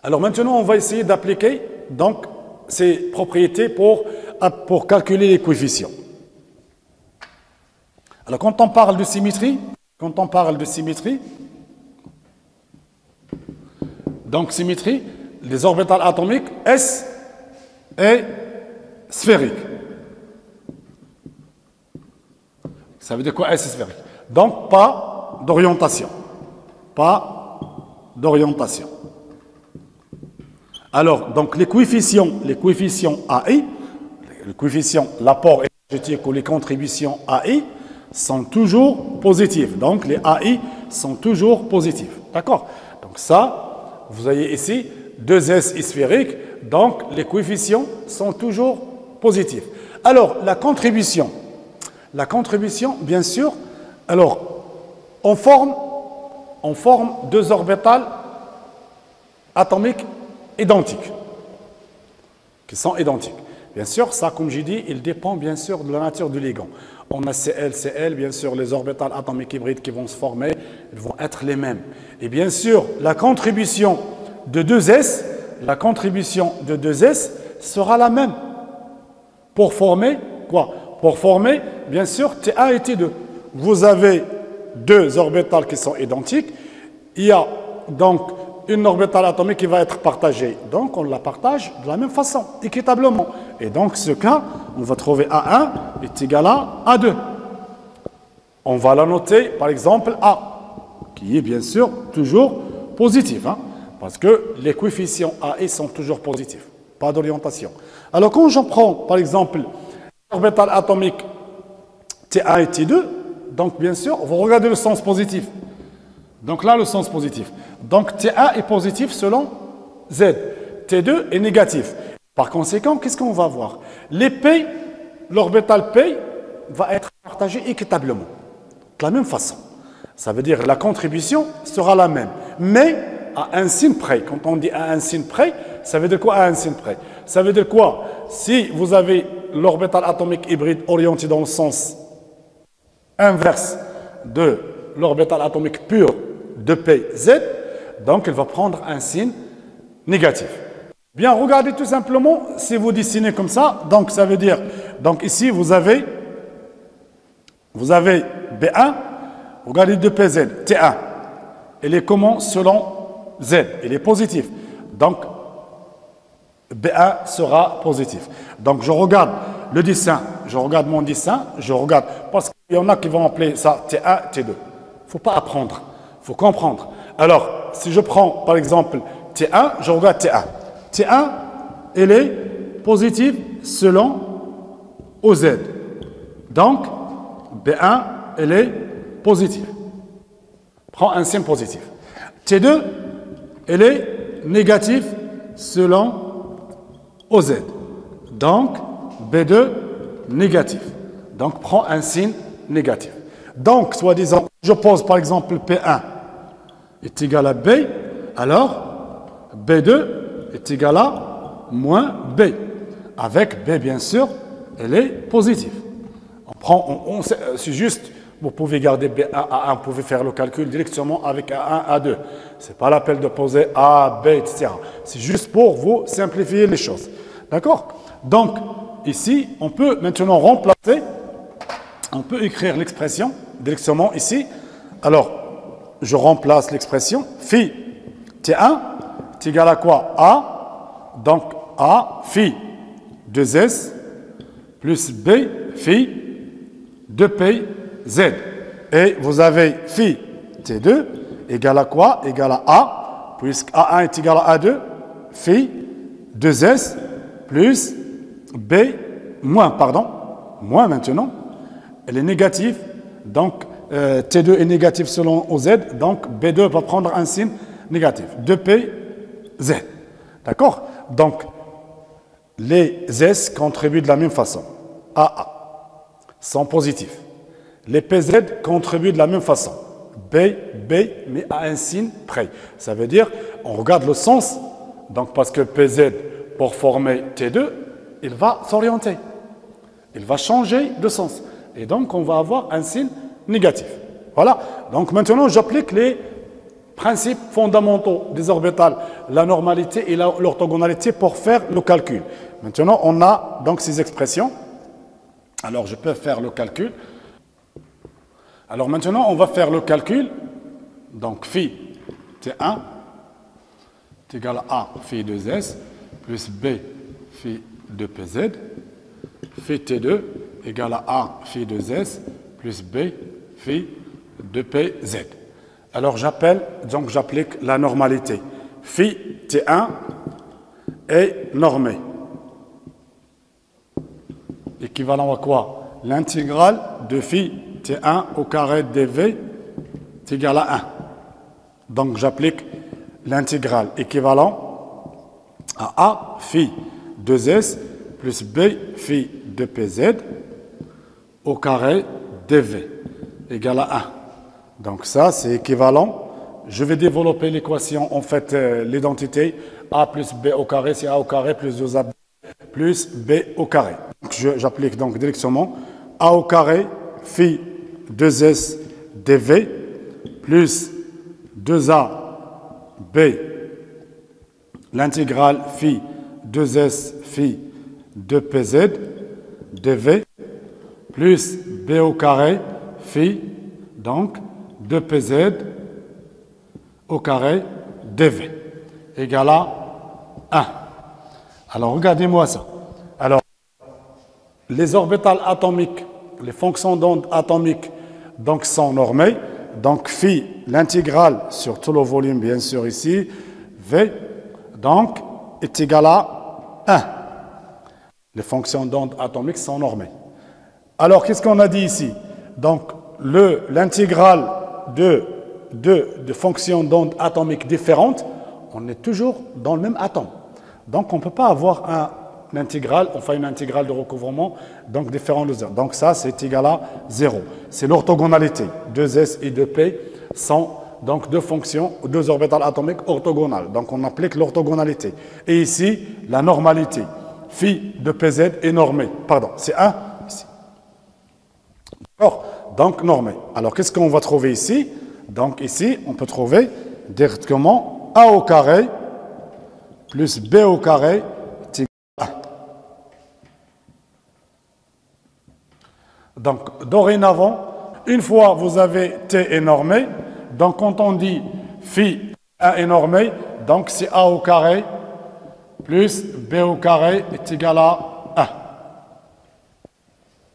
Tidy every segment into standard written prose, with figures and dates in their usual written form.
Alors maintenant, on va essayer d'appliquer donc ces propriétés pour calculer les coefficients. Alors quand on parle de symétrie, donc symétrie, les orbitales atomiques S est sphérique. Ça veut dire quoi S est sphérique? Donc pas d'orientation. Pas d'orientation. Alors, donc les coefficients AI, les coefficients, l'apport énergétique ou les contributions AI sont toujours positifs. Donc les AI sont toujours positifs. D'accord? Donc ça, vous voyez ici, 2S est sphérique, donc les coefficients sont toujours positifs. Alors, la contribution, bien sûr, alors, on forme deux orbitales atomiques identiques, qui sont identiques. Bien sûr, ça, comme j'ai dit, il dépend bien sûr de la nature du ligand. On a Cl, bien sûr, les orbitales atomiques hybrides qui vont se former, ils vont être les mêmes. Et bien sûr, la contribution de 2S sera la même. Pour former quoi? Pour former, bien sûr, T1 et T2. Vous avez deux orbitales qui sont identiques. Il y a donc une orbitale atomique qui va être partagée. Donc, on la partage de la même façon, équitablement. Et donc, ce cas, on va trouver A1 est égal à A2. On va la noter, par exemple, A, qui est bien sûr toujours positif, hein, parce que les coefficients A et sont toujours positifs, pas d'orientation. Alors, quand j'en prends, par exemple, l'orbitale atomique T1 et T2, donc, bien sûr, vous regardez le sens positif. Donc là, le sens positif. Donc, T1 est positif selon Z. T2 est négatif. Par conséquent, qu'est-ce qu'on va voir? L'orbital P va être partagé équitablement. De la même façon. Ça veut dire que la contribution sera la même. Mais à un signe près. Quand on dit à un signe près, ça veut dire quoi à un signe près? Ça veut dire quoi? Si vous avez l'orbital atomique hybride orienté dans le sens inverse de l'orbital atomique pur de PZ, donc il va prendre un signe négatif. Bien, regardez tout simplement, si vous dessinez comme ça, donc ça veut dire, donc ici vous avez B1, regardez de PZ, T1, il est comment selon Z? Il est positif. Donc B1 sera positif. Donc je regarde le dessin, je regarde mon dessin, parce qu'il y en a qui vont appeler ça T1, T2. Il ne faut pas apprendre, il faut comprendre. Alors, si je prends par exemple T1, je regarde T1. T1, elle est positive selon OZ. Donc, B1, elle est positive. Prends un signe positif. T2, elle est négative selon OZ. Donc, B2, négatif. Donc, prends un signe négatif. Donc, soi-disant, je pose par exemple P1 est égal à B, alors B2 est égal à moins B. Avec B, bien sûr, elle est positive. C'est juste, vous pouvez garder B1, A1, vous pouvez faire le calcul directement avec A1, A2. Ce n'est pas la peine de poser A, B, etc. C'est juste pour vous simplifier les choses. D'accord? Donc, ici, on peut maintenant remplacer, on peut écrire l'expression directement ici. Alors, je remplace l'expression phi T1 est égal à quoi? A, donc A phi 2S plus B phi 2P Z. Et vous avez phi T2 égal à quoi? Égal à A, puisque A1 est égal à A2, phi 2S plus B, moins maintenant, elle est négative, donc T2 est négatif selon OZ, donc B2 va prendre un signe négatif, 2P Z. D'accord? Donc, les S contribuent de la même façon. AA sont positifs. Les PZ contribuent de la même façon. B, mais à un signe près. Ça veut dire, on regarde le sens, donc parce que PZ, pour former T2, il va s'orienter. Il va changer de sens. Et donc, on va avoir un signe négatif. Voilà. Donc, maintenant, j'applique les principes fondamentaux des orbitales, la normalité et l'orthogonalité pour faire le calcul. Maintenant, on a donc ces expressions. Alors, je peux faire le calcul. Alors maintenant, on va faire le calcul. Donc, phi T1 est égal à A phi 2S plus B phi 2PZ. Phi T2 égale à A phi 2S plus B phi 2PZ. Alors j'applique la normalité. Phi T1 est normé. Équivalent à quoi? L'intégrale de phi T1 au carré dV est égal à 1. Donc j'applique l'intégrale équivalent à A phi 2S plus B phi 2PZ au carré dV égale à 1. Donc ça, c'est équivalent. Je vais développer l'équation, en fait, l'identité A plus B au carré, c'est A au carré plus 2AB plus B au carré. J'applique donc directement A au carré phi 2S dV plus 2A B l'intégrale phi 2S phi 2PZ dV plus B au carré phi donc 2PZ au carré dV égale à 1. Alors regardez-moi ça. Alors les orbitales atomiques, les fonctions d'onde atomiques donc sont normées. Donc phi, l'intégrale sur tout le volume bien sûr ici, V donc est égal à 1. Les fonctions d'onde atomiques sont normées. Alors qu'est-ce qu'on a dit ici? Donc l'intégrale de fonctions d'onde atomiques différentes, on est toujours dans le même atome. Donc on ne peut pas avoir une intégrale de recouvrement donc différent de 0. Donc ça c'est égal à 0. C'est l'orthogonalité. 2S et 2P sont donc deux fonctions, deux orbitales atomiques orthogonales. Donc on applique l'orthogonalité. Et ici, la normalité. Phi de PZ est normée. Pardon, c'est 1 ici. D'accord? Donc normé. Alors qu'est-ce qu'on va trouver ici? Donc ici, on peut trouver directement A au carré plus B au carré est égal à 1. Donc dorénavant, une fois vous avez T est normé, donc quand on dit phi 1 est normé, donc c'est A au carré plus B au carré est égal à 1.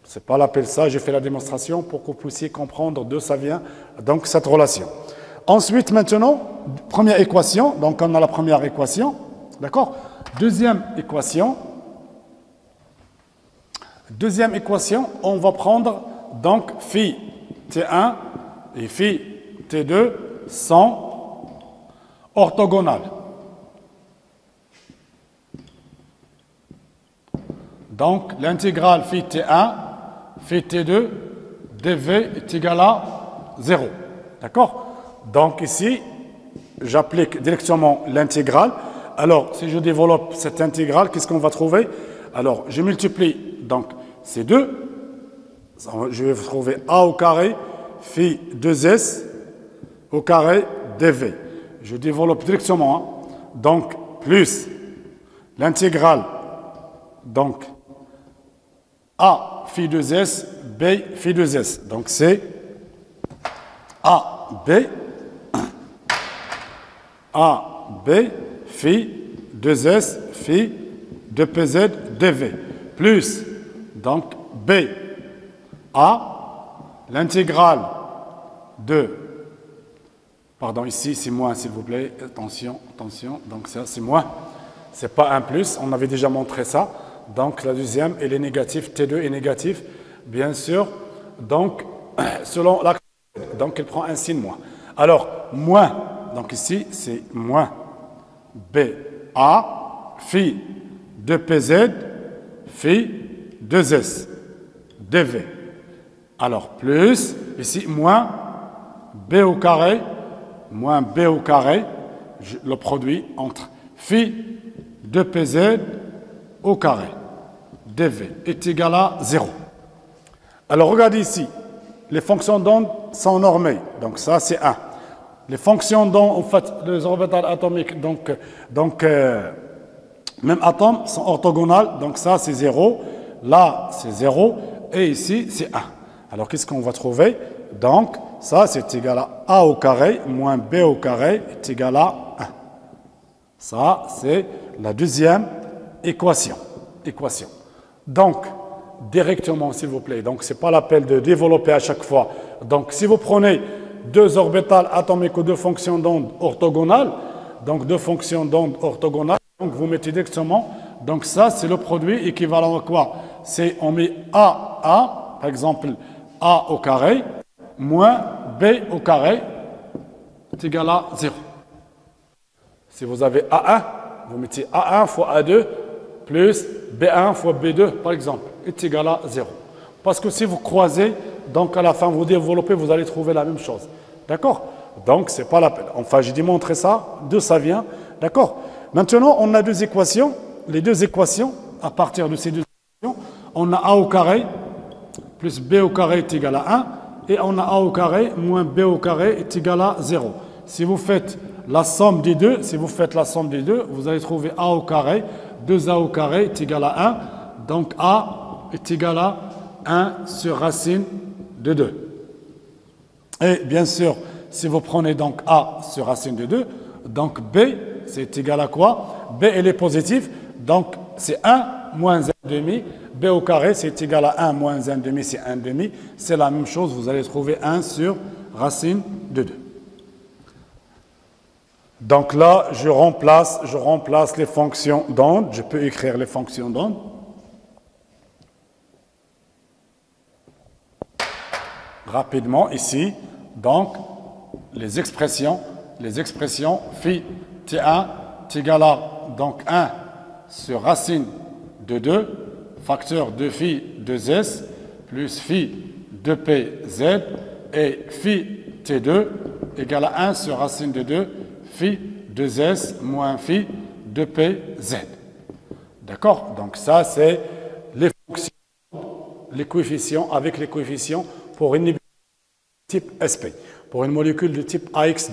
C'est pas l'appel ça, j'ai fait la démonstration pour que vous puissiez comprendre d'où ça vient, donc cette relation. Ensuite, maintenant, première équation, donc on a la première équation, d'accord? Deuxième équation, on va prendre donc phi T1 et phi T2 sont orthogonales. Donc l'intégrale phi T1 phi T2 dV est égal à 0. D'accord? Donc ici, j'applique directement l'intégrale. Alors, si je développe cette intégrale, qu'est-ce qu'on va trouver? Alors, je multiplie donc ces deux. Je vais trouver A au carré phi 2S au carré dV. Je développe directement. Hein. Donc, plus l'intégrale, donc A phi 2S, B phi 2S. Donc, c'est AB phi 2S phi 2PZ dV plus donc B A l'intégrale de pardon ici c'est moins s'il vous plaît attention donc ça c'est moins c'est pas un plus on avait déjà montré ça donc la deuxième elle est négative T2 est négatif bien sûr donc selon la donc elle prend un signe moins alors moins donc ici c'est moins BA phi 2PZ phi 2S dV. Alors plus, ici moins B au carré, moins B au carré, le produit entre phi 2PZ au carré dV est égal à 0. Alors regardez ici, les fonctions d'onde sont normées, donc ça c'est 1. Les fonctions dont, en fait, les orbitales atomiques, même atomes, sont orthogonales. Donc ça, c'est 0. Là, c'est 0. Et ici, c'est 1. Alors, qu'est-ce qu'on va trouver? Donc, ça, c'est égal à A au carré moins B au carré est égal à 1. Ça, c'est la deuxième équation. Donc, directement, s'il vous plaît. Donc, ce n'est pas l'appel de développer à chaque fois. Donc, si vous prenez deux orbitales atomiques ou deux fonctions d'onde orthogonales, donc vous mettez directement, donc ça, c'est le produit équivalent à quoi? C'est, on met A, par exemple, A au carré, moins B au carré, est égal à 0. Si vous avez A1, vous mettez A1 fois A2, plus B1 fois B2, par exemple, est égal à 0. Parce que si vous croisez, donc à la fin, vous développez, vous allez trouver la même chose. D'accord? Donc, ce n'est pas la peine. Enfin, j'ai démontré ça, d'où ça vient. D'accord? Maintenant, on a deux équations. Les deux équations, à partir de ces deux équations, on a A au carré plus B au carré est égal à 1. Et on a A au carré moins B au carré est égal à 0. Si vous faites la somme des deux, vous allez trouver A au carré, 2A au carré est égal à 1. Donc A est égal à 1 sur racine de 2. Et bien sûr, si vous prenez donc A sur racine de 2, donc B, c'est égal à quoi? B, elle est positive, donc c'est 1 moins 1 demi. B au carré, c'est égal à 1 moins 1 demi, c'est 1 demi. C'est la même chose, vous allez trouver 1 sur racine de 2. Donc là, je remplace les fonctions d'onde. Je peux écrire les fonctions d'onde. Rapidement ici. Donc, les expressions phi T1 est égal à donc 1 sur racine de 2, facteur de phi 2s plus phi 2pz et phi T2 égale à 1 sur racine de 2, phi 2s moins phi 2pz. D'accord? Donc ça, c'est les fonctions, les coefficients avec les coefficients pour une type SP, pour une molécule de type AX2.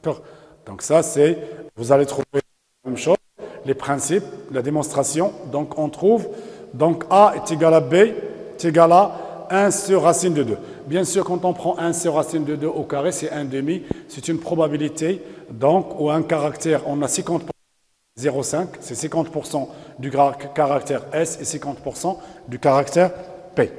D'accord? Donc ça, c'est, vous allez trouver la même chose, les principes, la démonstration. Donc on trouve, donc A est égal à B est égal à 1 sur racine de 2. Bien sûr, quand on prend 1 sur racine de 2 au carré, c'est 1 demi. C'est une probabilité, donc, ou un caractère, on a 50%, 0,5, c'est 50% du caractère S et 50% du caractère P.